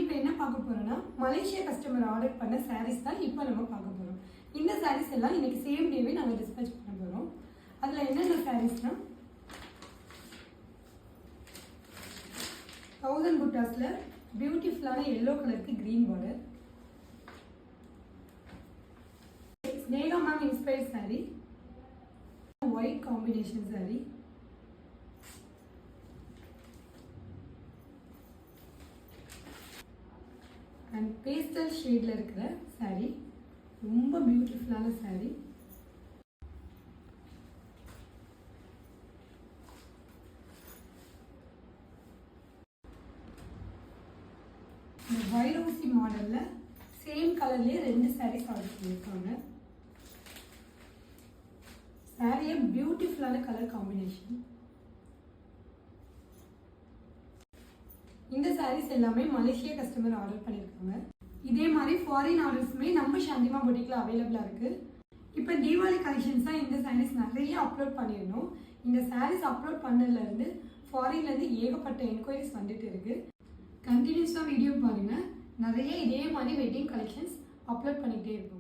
இப்போ என்ன பார்க்க போறோம்னா மலேசியா கஸ்டமர் ஆர்டர் பண்ண சாரீஸ் தான் இப்போ நம்ம பார்க்க போறோம். இந்த சாரீஸ் எல்லாம் இன்னைக்கு சேம் டேவே நாங்க டிஸ்பேட்ச் பண்ண போறோம். அதுல என்னென்ன சாரீஸ்னா 1000 புட்டாஸ்ல பியூட்டிஃபுல்லான yellow கலருக்கு green border, Sneha ma'am inspired saree, white combination saree, and pastel ஷேட்ல இருக்கிற saree. ரொம்ப பியூட்டிஃபுல்லான saree. இந்த வைரோசி மாடல்ல சேம் கலர்லயே 2 sarees ஆர்டர் பண்ணிருக்காங்க. சாரியே பியூட்டிஃபுல்லான கலர் காம்பினேஷன். இந்த சாரீஸ் எல்லாமே மலேசியா கஸ்டமர் ஆர்டர் பண்ணியிருக்காங்க. இதே மாதிரி ஃபாரின் ஆர்டர்ஸுமே நம்ம சாந்திமா பொட்டிக்ல அவைலபிளாக இருக்குது. இப்போ தீபாவளி கலெக்ஷன்ஸ் தான் இந்த சாரீஸ் நிறைய அப்லோட் பண்ணிடணும். இந்த சாரீஸ் அப்லோட் பண்ணதுலேருந்து ஃபாரின்லேருந்து ஏகப்பட்ட என்கொயரிஸ் வந்துட்டு இருக்கு. கண்டினியூஸாக வீடியோ பாருங்கள், நிறைய இதே மாதிரி வெட்டிங் கலெக்ஷன்ஸ் அப்லோட் பண்ணிகிட்டே இருக்கும்.